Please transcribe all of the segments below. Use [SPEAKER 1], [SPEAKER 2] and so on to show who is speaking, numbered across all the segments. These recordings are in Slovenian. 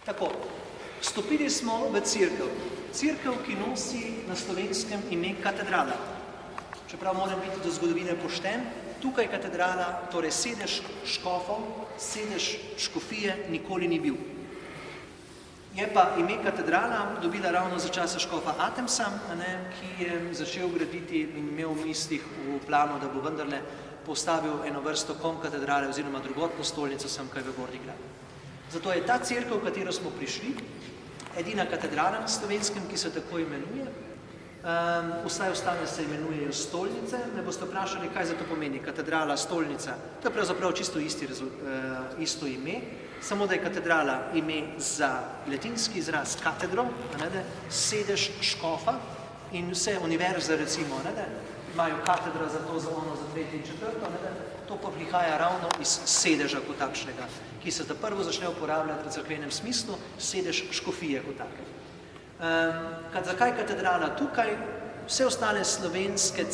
[SPEAKER 1] Tako, vstopili smo v cerkev. Cerkev, ki nosi na slovenskem ime katedrala. Čeprav moram biti do zgodovine pošten, tukaj katedrala, torej sedež škofov, sedež škofije nikoli ni bil. Je pa ime katedrala dobila ravno za časa škofa Atemsa, ki je začel graditi in imel v mislih v planu, da bo vendarle postavil eno vrsto katedrale oziroma drugotno stolnico sem kaj v Gornji Grad. Zato je ta cerkev, v katero smo prišli, edina katedrala na slovenskem, ki se tako imenuje. Vsaj ostale se imenujejo stolnice. Ne boste vprašali, kaj za to pomeni katedrala, stolnica. To je pravzaprav čisto isto ime, samo da je katedrala ime za latinski izraz katedro, sedež škofa in vse univerze, recimo, imajo katedra za to, za ono, za tretje in četrto, to pa prihaja ravno iz sedeža kot takšnega, ki se prvo začne uporabljati v cerkvenem smislu, sedež škofije kot take. Zakaj katedrala tukaj? Vse ostale slovenske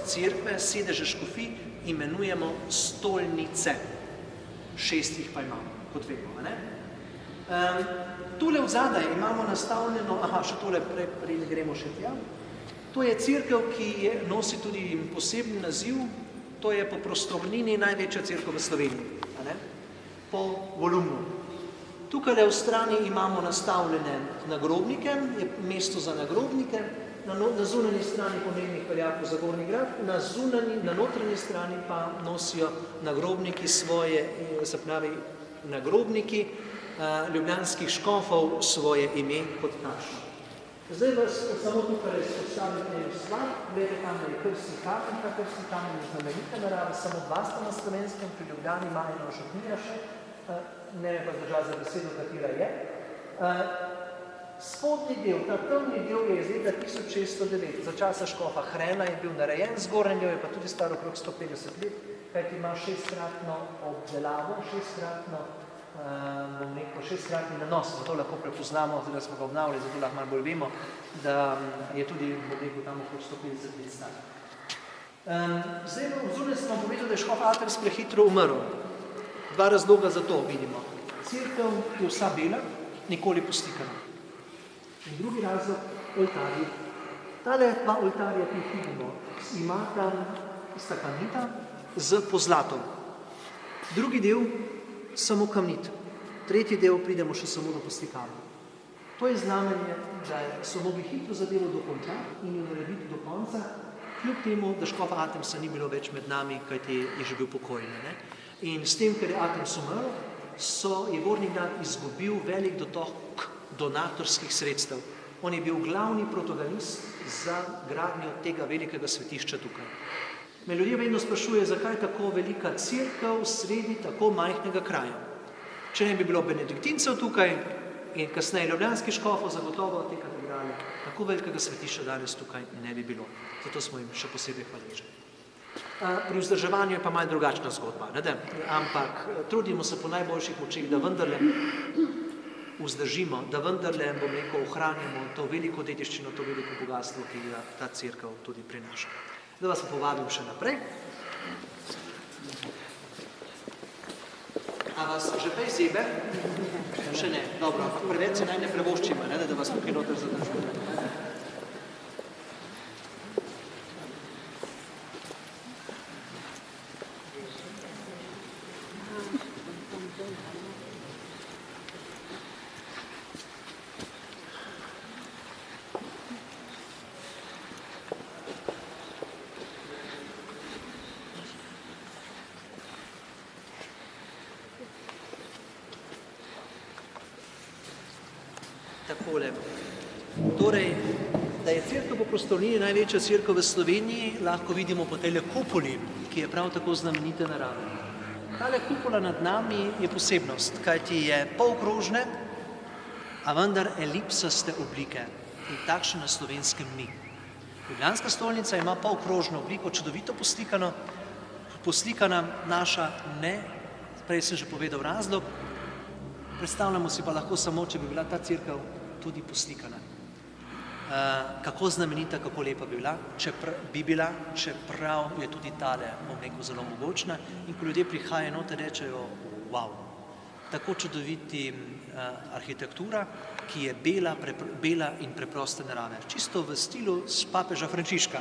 [SPEAKER 1] cerkve, sedeže škofij, imenujemo stolnice. 6 jih pa imamo, kot vemo. Tule vzadaj imamo nastavljeno, še tole, prej gremo še tja. To je cerkev, ki nosi tudi poseben naziv, to je po prostornini največja cerkev v Sloveniji, po volumnu. Tukaj v strani imamo nastavljene nagrobnike, je mesto za nagrobnike, na zunanji strani pomembnih veljakov za Gornji Grad, na notranji strani pa nosijo nagrobniki svoje, se pravi nagrobniki ljubljanskih škofov svoje ime kot takšno. Zdaj vas samo tukaj izpostavim eno stvar, glede tam je krstni kamen, ta krstni kamen je znamenita narava, samo 2 sta na slovenskem, pri Ljubljani ima eno župnija še, ne me pa zdržati za besedo, katera je. Spodnji del, ta temni del je iz leta 1609, za časa škofa Hrena je bil narejen, zgornji del je pa tudi star okrog 150 let, kajti ima 6-kratno obdelavo, 6-kratni nanos, zato lahko prepoznamo, da smo ga obnavljali, zato lahko malo bolj vemo, da je tudi, tam okrog 150 let star. Zdaj, vzorno sem vam povedal, da je škof Aters prehitro umrl. 2 razloga za to vidimo. Cerkev je vsa bela, nikoli poslikana. In drugi razlog, oltarji. Tale 2 oltarja, ki jih vidimo, imata stakanita z pozlatom. Drugi del samo kamnit. Tretji del pridemo še samo do poslikave. To je znamenje, da so mogli hitro zadevo dokončati in jo narediti do konca, kljub temu, da škofa Atemsa ni bilo več med nami, kajti je že bil pokojni. In s tem, ker je Atems umrl, je Gornji Grad izgubil velik dotok donatorskih sredstev. On je bil glavni protagonist za gradnjo tega velikega svetišča tukaj. Me ljudje vedno sprašuje, zakaj tako velika cerkev sredi tako majhnega kraja. Če ne bi bilo benediktincev tukaj in kasneje ljubljanskih škofov, zagotovo te katedrale, tako velikega svetišča danes tukaj ne bi bilo. Zato smo jim še posebej hvaležni. Pri vzdrževanju je pa malo drugačna zgodba, ampak trudimo se po najboljših močeh, da vendarle vzdržimo, da vendarle, ohranimo to veliko dediščino, to veliko bogatstvo, ki ga ta cerkev tudi prinaša. Da vas povabim še naprej. A vas že pej zebe? Še ne, dobro, ampak preveč se naj ne prevoščimo, da vas tukaj noter zadržujemo. Takole. Torej, da je cerkev po prostornini največja cerkev v Sloveniji, lahko vidimo po tejle kupoli, ki je prav tako znamenite narave. Tale kupola nad nami je posebnost, kajti je polkrožne, a vendar elipsaste oblike in takšne na slovenskem ni. Ljubljanska stolnica ima polkrožno obliko, čudovito poslikana, naša ne, prej sem že povedal razlog, predstavljamo si pa lahko samo, če bi bila ta cerkev tudi poslikana. Kako znamenita, kako lepa bi bila, čeprav je tudi tale, zelo mogočna in ko ljudje prihajajo noter, rečejo, wow. tako čudoviti arhitektura, ki je bela in preproste narave. Čisto v stilu s papeža Frančiška,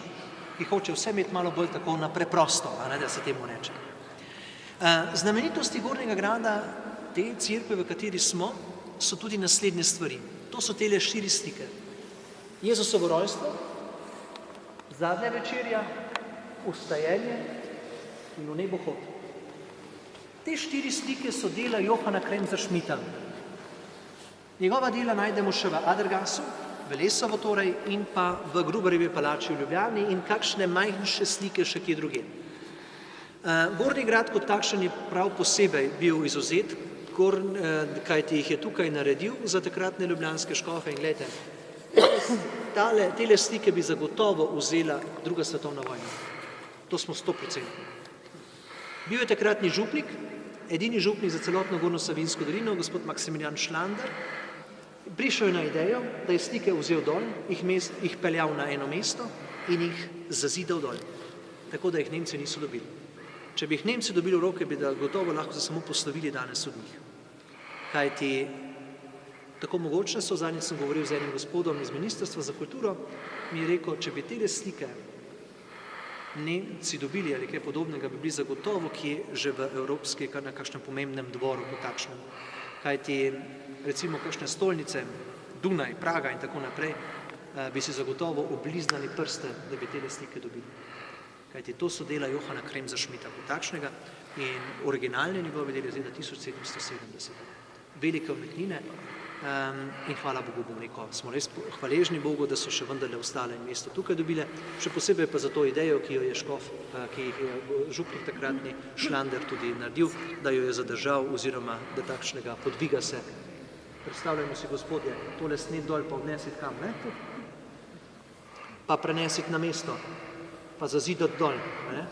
[SPEAKER 1] ki hoče vse imeti malo bolj tako na preprosto, da se temu reče. Znamenitosti Gornjega grada, te cerkve, v kateri smo, so tudi naslednje stvari. To so tele 4 slike. Jezusovo rojstvo, zadnja večerja, vstajenje in v nebohod. Te 4 slike so dela Johana Kremser Schmidta. Njegova dela najdemo še v Adergasu, v Lesovo torej, in pa v Gruberjevi palači v Ljubljani in kakšne manjše slike še kje drugje. Gornji grad kot takšen je prav posebej bil izvzet, kajti jih je tukaj naredil za takratne ljubljanske škofe in gledajte, tele slike bi zagotovo vzela druga svetovna vojna. To smo 100%. Bil je takratni župnik, edini župnik za celotno Gornjo Savinjsko dolino, gospod Maksimilijan Šlander. Prišel je na idejo, da je slike vzel dol, jih peljal na eno mesto in jih zazidal dol. Tako da jih Nemci niso dobili. Če bi jih Nemci dobili v roke, bi da gotovo lahko se samo poslovili danes od njih. Kajti tako mogočne so, zadnjič sem govoril z enim gospodom iz Ministrstva za kulturo, mi je rekel, če bi tele slike Nemci dobili ali kaj podobnega, bi bili zagotovo kje že v evropski, kar na kakšnem pomembnem dvoru kot takšnem. Kajti recimo kakšne stolnice, Dunaj, Praga in tako naprej, bi si zagotovo obliznali prste, da bi tele slike dobili. Kajti to so dela Johana Kremser Schmidta kot takšnega in originalne njegove dele iz leta 1770. Velike umetnine in hvala Bogu, smo res hvaležni Bogu, da so še vendarle ostale in mesto tukaj dobile, še posebej pa za to idejo, ki jo je škof, ki je župnik takratni Šlander tudi naredil, da jo je zadržal oziroma da takšnega podviga se. Predstavljamo si, gospodje, tole snet dol pa odnesiti kam, ne? Pa prenesiti na mesto, pa zazidati dol, ne?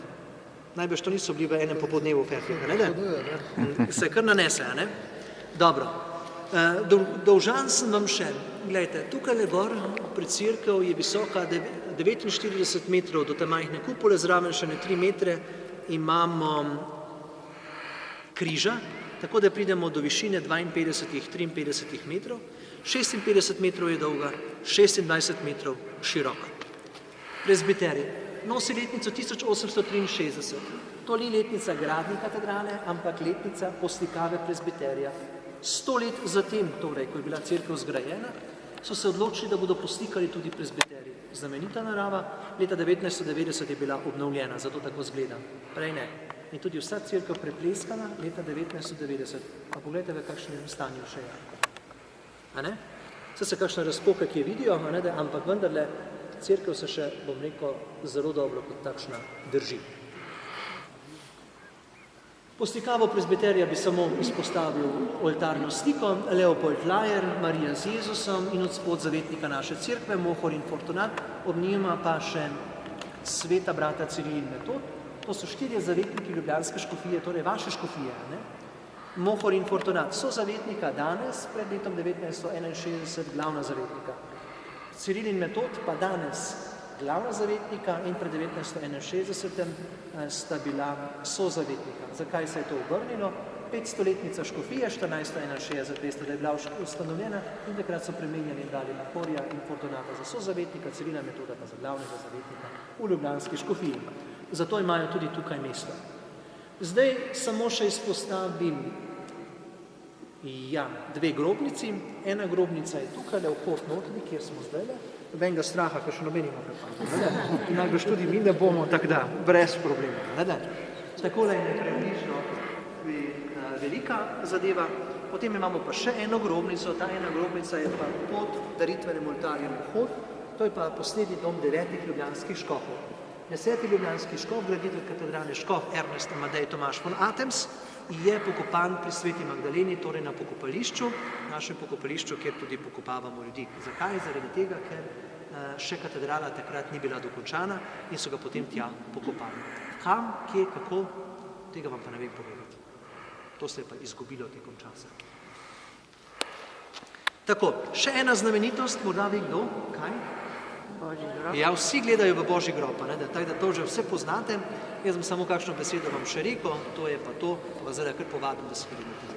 [SPEAKER 1] Najbrž to niso bili v enem popoldnevu fertega, ne? Se kar nanese, ne? Dobro. Dolžan sem vam še, gledajte, tukaj le gor pred cerkev je visoka 49 metrov do te majhne kupole, zraven še ne 3 metre imamo križa, tako da pridemo do višine 52-53 metrov, 56 metrov je dolga, 26 metrov široka. Prezbiterij nosi letnico 1863, to ni letnica gradnje katedrale, ampak letnica poslikave prezbiterija. 100 let zatem, torej, ko je bila cerkev zgrajena, so se odločili, da bodo poslikali tudi prezbiterij. Znamenita narava, leta 1990 je bila obnovljena, zato tako zgleda. Prej ne. In tudi vsa cerkev prepleskana leta 1990. Pa pogledajte, v kakšnem stanju še je. A ne? Se kakšne razpoke, ki je vidijo, ampak vendarle cerkev se še, bom rekel, zelo dobro kot takšna drži. Poslikavo prezbiterija bi samo izpostavil oltarno sliko, Leopold Lajer, Marija z Jezusom in odspod zavetnika naše cerkve, Mohor in Fortunat, ob njima pa še sveta brata Ciril in Metod. To so 4 zavetniki ljubljanske škofije, torej vaše škofije. Ne? Mohor in Fortunat so zavetnika danes, pred letom 1961 glavna zavetnika. Ciril in Metod pa danes glavna zavetnika in pred 1961 sta bila sozavetnika. Zakaj se je to obrnilo? 500-letnica škofije, 1461 veste, da je bila ustanovljena in takrat so premenjali in dali Mohorja in Fortunata za sozavetnika, Cirila in Metoda pa za glavnega zavetnika v ljubljanski škofiji. Zato imajo tudi tukaj mesto. Zdaj samo še izpostavim 2 grobnici. Ena grobnica je tukaj, vhod notri, kjer smo zdaj. Nobenega straha, ker še noben ima prepadno. Najbrž tudi mi ne bomo, tako da, brez problema. Takole je neprebližno velika zadeva. Potem imamo pa še eno grobnico. Ta ena grobnica je pa pod daritvenem oltarjem vhod. To je pa poslednji dom 9 ljubljanskih škofov. 10. ljubljanski škof, graditelj katedrale škof Ernest Amadej Tomaž von Atems, je pokopan pri Sveti Magdaleni, torej na pokopališču, našem pokopališču, kjer tudi pokopavamo ljudi. Zakaj? Zaradi tega, ker še katedrala takrat ni bila dokončana in so ga potem tja pokopali. Kam, kje, kako, tega vam pa ne vem povedati. To se je pa izgubilo tekom časa. Tako, še ena znamenitost, morda ve kdo, kaj? Ja, vsi gledajo v Božji grob, tako da to že vse poznate. Jaz bom samo kakšno besedo vam še rekel, to je pa to, pa zdaj kar povabim, da se vidimo tudi.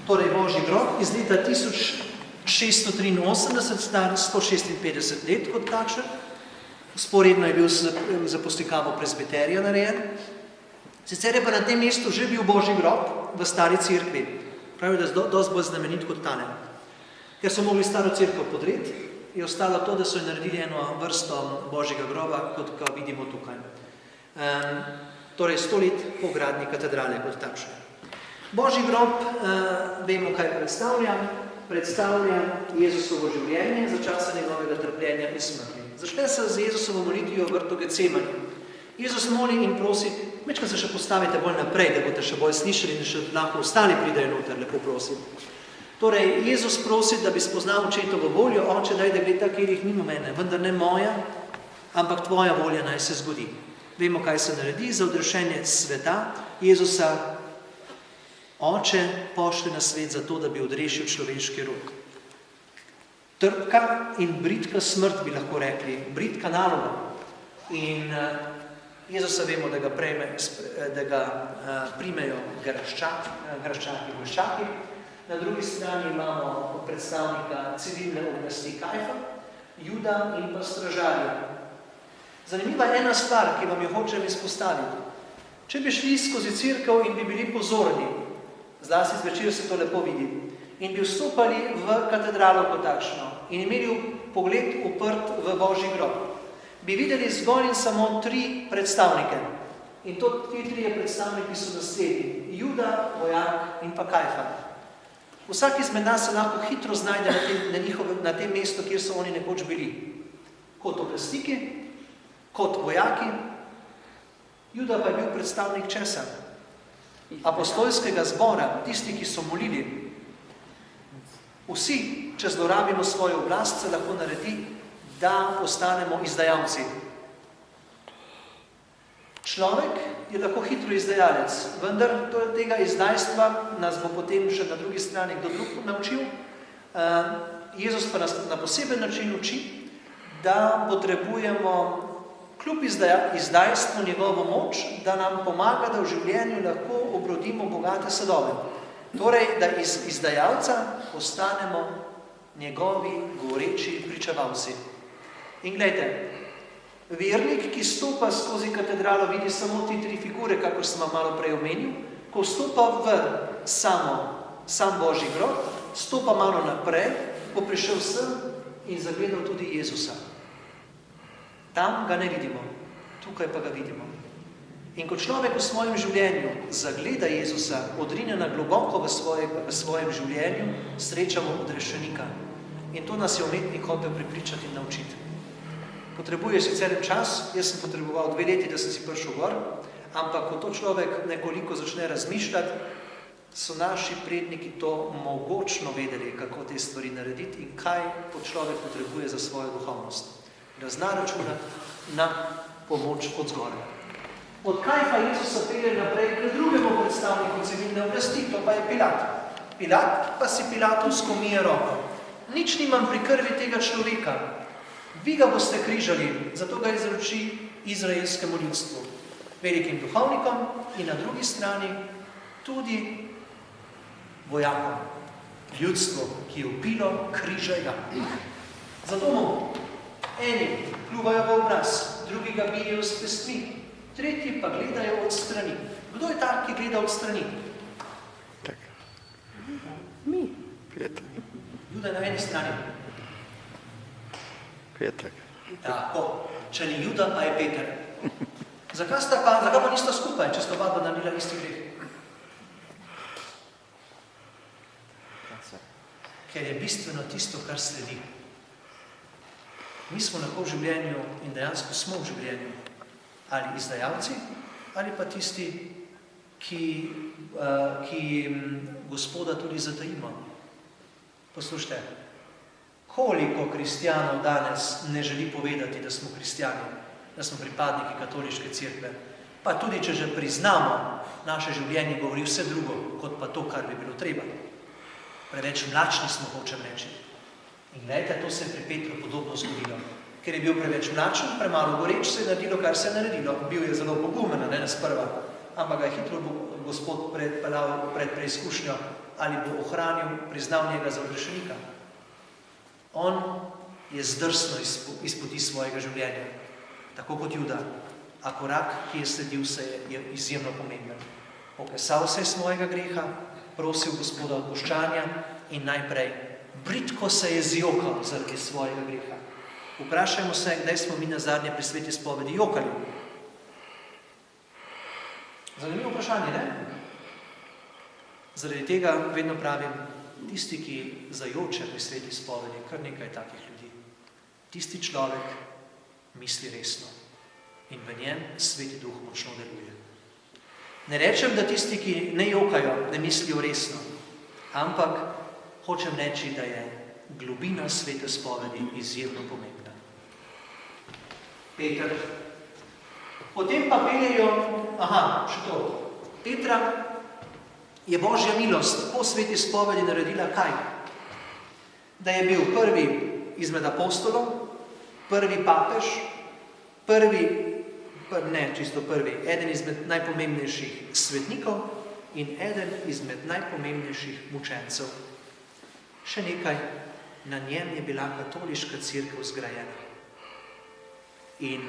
[SPEAKER 1] Torej Božji grob iz leta 1683, star 156 let kot takšen. Sporedno je bil za poslikavo presbiterija narejen. Sicer je pa na tem mestu že bil Božji grob v stari cerkvi. Pravi, da je dosti bolj znamenit kot tale. Ker so mogli staro cerkev podreti, je ostalo to, da so jo naredili eno vrsto Božjega groba, kot ga vidimo tukaj. Torej 100 let po gradnji katedrale kot takšne. Božji grob, vemo, kaj predstavlja. Predstavlja Jezusovo življenje za časa njegovega trpljenja in smrti. Začne se z Jezusovo molitvijo v vrtu Getsemani. Jezus moli in prosi, mečkaj se še postavite bolj naprej, da boste še bolj slišali in še lahko ostali pridejo noter, lepo prosim. Torej, Jezus prosi, da bi spoznal očetovo voljo, oče, daj, da gleda, kjer jih mimo mene, vendar ne moja, ampak tvoja volja naj se zgodi. Vemo, kaj se naredi za odrešenje sveta. Jezusa oče pošlje na svet za to, da bi odrešil človeški rod. Trpka in britka smrt, bi lahko rekli, britka naloga. In Jezusa vemo, da ga primejo graščaki, vojščaki. Na drugi strani imamo predstavnika civilne oblasti Kajfa, Juda in pa stražarja. Zanimiva je ena stvar, ki vam jo hočem izpostaviti. Če bi šli skozi cerkev in bi bili pozorni, zlasti zvečer se to lepo vidi, in bi vstopali v katedralo kot takšno in imeli pogled uprt v Božji grob, bi videli zgolj in samo 3 predstavnike. In to ti 3 predstavniki so naslednji. Juda, vojak in pa Kajfa. Vsak izmed nas se lahko hitro znajde na tem mestu, kjer so oni nekoč bili. Kot oblastniki, kot vojaki. Juda pa je bil predstavnik česa? Apostolskega zbora, tisti, ki so molili. Vsi, če zlorabimo svojo oblast, se lahko naredi, da postanemo izdajalci. Človek je lahko hitro izdajalec, vendar tega izdajstva nas bo potem še na drugi strani kdo drug naučil. Jezus pa nas na poseben način uči, da potrebujemo kljub izdajstvu njegovo moč, da nam pomaga, da v življenju lahko obrodimo bogate sadove. Torej, da iz izdajalca postanemo njegovi govoreči pričevalci. In glejte, vernik, ki stopa skozi katedralo, vidi samo ti 3 figure, kako sem vam malo prej omenil. Ko stopa v sam Božji grob, stopa malo naprej, bo prišel sem in zagledal tudi Jezusa. Tam ga ne vidimo, tukaj pa ga vidimo. In ko človek v svojem življenju zagleda Jezusa, odrine na globoko v svojem življenju, srečamo odrešenika. In to nas je umetnik hotel prepričati in naučiti. Potrebuje sicer čas, jaz sem potreboval 2 leti, da sem si prišel gor, ampak ko to človek nekoliko začne razmišljati, so naši predniki to mogočno vedeli, kako te stvari narediti in kaj to človek potrebuje za svojo duhovnost. Da zna računati na pomoč od zgoraj. Od Kajfa Jezusa pelje naprej k drugemu predstavniku civilne oblasti, to pa je Pilat. Pilat pa si Pilatovsko mije roko. Nič nimam pri krvi tega človeka. Vi ga boste križali, zato ga izroči izraelskemu ljudstvu, velikim duhovnikom in na drugi strani tudi vojakom, ljudstvo, ki je vpilo, križaj ga. Zato mu eni pljuvajo v obraz, drugi ga bijejo s pestmi, tretji pa gledajo od strani. Kdo je tak, ki gleda od strani?
[SPEAKER 2] Tak. Mi. Petek.
[SPEAKER 1] Juda je na eni strani.
[SPEAKER 2] Petek.
[SPEAKER 1] Tako. Če ni Juda, pa je Peter. Zakaj pa nista skupaj, če sta oba naredila isti greh? Ker je bistveno tisto, kar sledi. Mi smo lahko v življenju in dejansko smo v življenju ali izdajalci, ali pa tisti, ki Gospoda tudi zatajimo. Poslušajte, koliko kristjanov danes ne želi povedati, da smo kristjani, da smo pripadniki katoliške cerkve, pa tudi, če že priznamo, naše življenje govori vse drugo, kot pa to, kar bi bilo treba. Preveč mlačni smo, hočem reči. In gledajte, to se je pri Petru podobno zgodilo. Ker je bil preveč mlačen, premalo goreč, se je naredilo, kar se je naredilo. Bil je zelo pogumen, ne sprva, ampak ga je hitro Gospod predpeljal pred preizkušnjo, ali bo ohranil, priznal njega za odrešenika. On je zdrsno iz poti svojega življenja, tako kot Juda, a korak, ki je sledil se je izjemno pomemben. Okesal se je svojega greha, prosil Gospoda odpuščanja in najprej bridko se je zjokal zaradi svojega greha. Vprašajmo se, kdaj smo mi nazadnje pri sveti spovedi jokali. Zanimivo vprašanje, ne? Zaradi tega vedno pravim, tisti, ki zajoče pri sveti spovedi, kar nekaj takih ljudi. Tisti človek misli resno in v njem sveti duh močno deluje. Ne rečem, da tisti, ki ne jokajo, ne mislijo resno, ampak hočem reči, da je globina svete spovedi izjemno pomembna. Peter. Potem pa peljejo, še to. Petra je Božja milost po sveti spovedi naredila kaj? Da je bil prvi izmed apostolov, prvi papež, eden izmed najpomembnejših svetnikov in eden izmed najpomembnejših mučencev. Še nekaj, na njem je bila katoliška cerkev zgrajena. In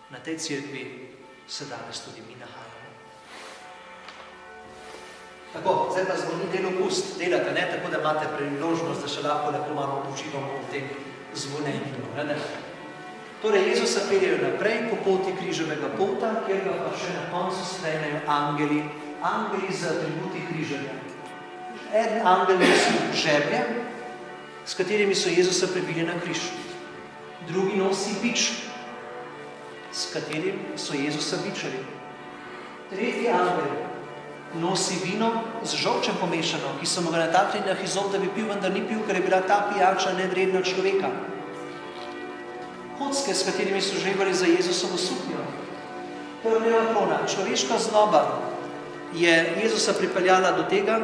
[SPEAKER 1] na tej cerkvi se danes tudi mi nahajamo. Tako, zdaj pa zvoni delopust, delate, ne? Tako da imate priložnost, da še lahko lepo malo počivamo v tem zvonenju. Torej, Jezusa peljejo naprej po poti križevega pota, kjer ga pa še na koncu sprejmejo angeli, angeli z atributi križanja. En angel nosi žeblje, s katerimi so Jezusa prebili na križ. Drugi nosi bič, s katerim so Jezusa bičali. Tretji angel nosi vino z žolčem pomešano, ki so mu ga nataknili na hizov, da bi pil, vendar ni pil, ker je bila ta pijača nevredna človeka. Kocke, s katerimi so žrebali za Jezusovo suknjo. Trnjeva krona, človeška zloba je Jezusa pripeljala do tega,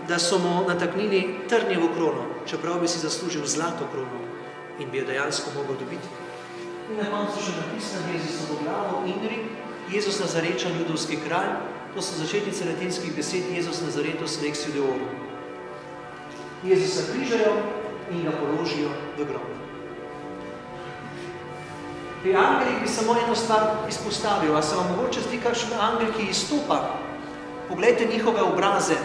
[SPEAKER 1] da so mu nataknili trnjevo krono, čeprav bi si zaslužil zlato krono in bi jo dejansko mogel dobiti. In na koncu še napisan Jezusovo glavo Indri, Jezus Nazarečan, judovski kralj, to so začetnice latinskih besed Jezus Nazaretus Rex Judeorum. Jezusa križajo in ga položijo v grob. Pri angelih bi samo eno stvar izpostavil, a se vam mogoče zdi kakšen angel, ki izstopa. Poglejte njihove obraze.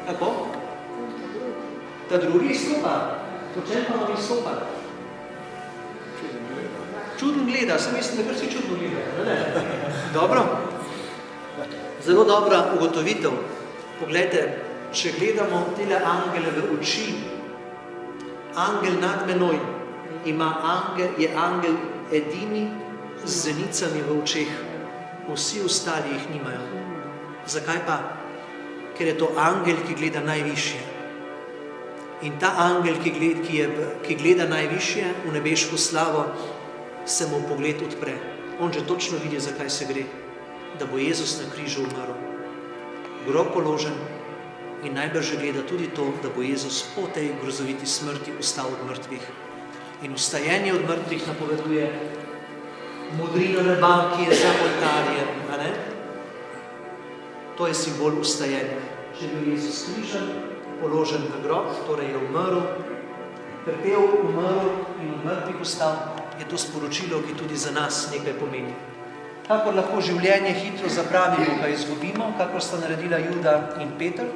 [SPEAKER 1] Kako? Ta drugi izstopa. Po čem pa vam izstopa? Čudno gleda. Sem mislim, da kar si čudno gleda. Dobro. Zelo dobra ugotovitev. Poglejte, če gledamo tele angele v oči, angel nad menoj je angel edini z zenicami v očeh. Vsi ostali jih nimajo. Zakaj pa? Ker je to angel, ki gleda najvišje. In ta angel, ki gleda najvišje v nebeško slavo, se mu pogled odpre. On že točno vidi, zakaj se gre. Da bo Jezus na križu umrl. Grob položen in najbrž gleda tudi to, da bo Jezus po tej grozoviti smrti vstal od mrtvih. In vstajenje od mrtvih napoveduje modrino neba, ki je za oltarjem. To je simbol vstajenja. Če je bil Jezus križan, položen na grob, torej je umrl, trpel, umrl in od mrtvih vstal, je to sporočilo, ki tudi za nas nekaj pomeni. Kakor lahko življenje hitro zapravimo, ga izgubimo, kakor sta naredila Juda in Peter,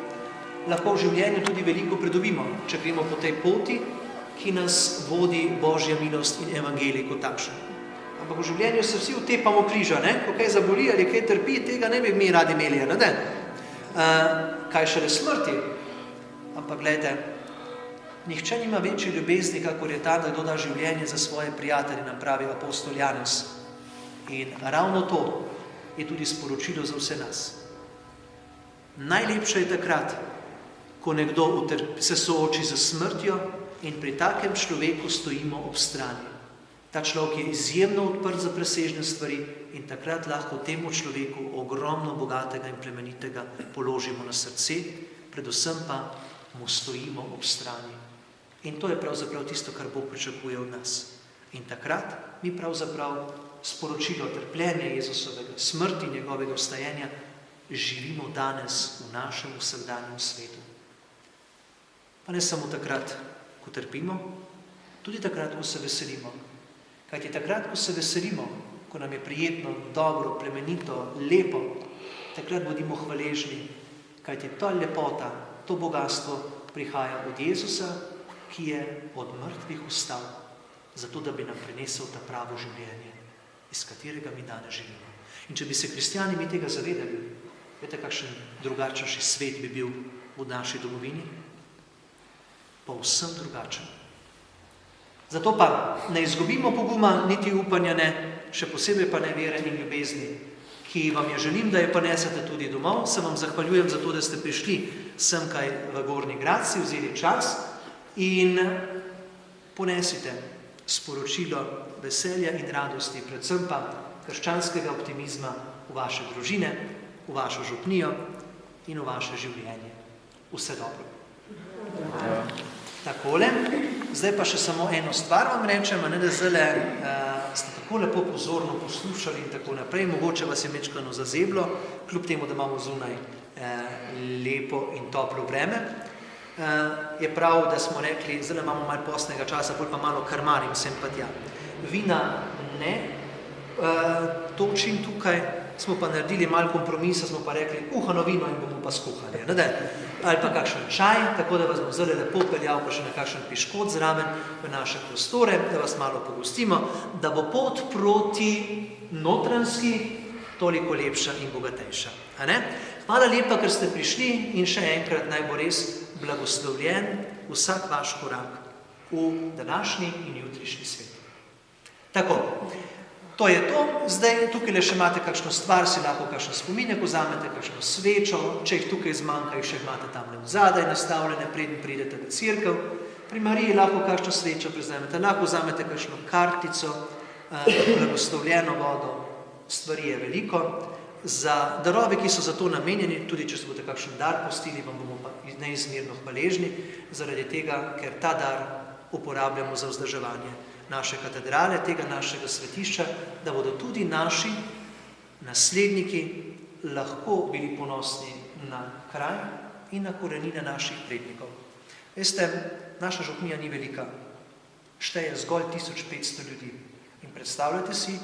[SPEAKER 1] lahko v življenju tudi veliko pridobimo, če gremo po tej poti, ki nas vodi Božja milost in evangelij kot takšen. Ampak v življenju se vsi utepamo križa, ne? Ko kaj zaboli ali kaj trpi, tega ne bi mi radi imeli, ne? Kaj šele smrti? Ampak gledajte, nihče nima večje ljubezni, kakor je ta, da kdo da življenje za svoje prijatelje, nam pravi apostol Janez. In ravno to je tudi sporočilo za vse nas. Najlepše je takrat, ko nekdo se sooči z smrtjo in pri takem človeku stojimo ob strani. Ta človek je izjemno odprt za presežne stvari in takrat lahko temu človeku ogromno bogatega in plemenitega položimo na srce, predvsem pa mu stojimo ob strani. In to je pravzaprav tisto, kar Bog pričakuje od nas. In takrat mi pravzaprav sporočilo trpljenja Jezusovega, smrti njegovega vstajenja živimo danes v našem vsakdanjem svetu. Pa ne samo takrat, ko trpimo, tudi takrat, ko se veselimo. Kajti takrat, ko se veselimo, ko nam je prijetno, dobro, plemenito, lepo, takrat bodimo hvaležni, kajti ta lepota, to bogatstvo prihaja od Jezusa, ki je od mrtvih vstal, zato da bi nam prinesel ta pravo življenje, iz katerega mi danes živimo. In če bi se kristjani mi tega zavedali, veste, kakšen drugačnejši svet bi bil v naši domovini? Povsem drugačen. Zato pa ne izgubimo poguma, niti upanja ne, še posebej pa ne vere in ljubezni, ki vam je želim, da je ponesete tudi domov. Se vam zahvaljujem za to, da ste prišli semkaj v Gornji Gradci, vzeli čas in ponesite sporočilo veselja in radosti, predvsem pa krščanskega optimizma v vaše družine, v vašo župnijo in v vaše življenje. Vse dobro. Takole, zdaj pa še samo eno stvar vam rečem, da zdajle ste tako lepo pozorno poslušali in tako naprej, mogoče vas je mečkano zazeblo, kljub temu, da imamo zunaj lepo in toplo vreme. Je prav, da smo rekli, zdaj imamo malo postnega časa, bolj pa malo krmarim sem pa tja. Vina ne točim tukaj, smo pa naredili malo kompromisa, smo pa rekli, kuhano vino in bomo pa skuhali. Ali pa kakšen čaj, tako da vas bom zelo lepo peljal pa še na kakšen piškot zraven v naše prostore, da vas malo pogostimo, da bo pot proti Notranjski toliko lepša in bogatejša. Hvala lepa, ker ste prišli in še enkrat naj bo res blagoslovljen vsak vaš korak v današnji in jutrišnji svet. Tako, to je to. Zdaj tukaj še imate kakšno stvar, si lahko kakšen spominjak vzamete, kakšno svečo, če jih tukaj zmanjka, jih še imate tamle vzadaj nastavljene, preden pridete v cerkev. Pri Mariji lahko kakšno svečo prezamete, lahko vzamete kakšno kartico, blagoslovljeno vodo, stvari je veliko. Za darove, ki so za to namenjeni, tudi če se boste kakšen dar pustili, vam bomo pa neizmerno hvaležni, zaradi tega, ker ta dar uporabljamo za vzdrževanje naše katedrale, tega našega svetišča, da bodo tudi naši nasledniki lahko bili ponosni na kraj in na korenine naših prednikov. Veste, naša župnija ni velika, šteje zgolj 1500 ljudi. In predstavljate si,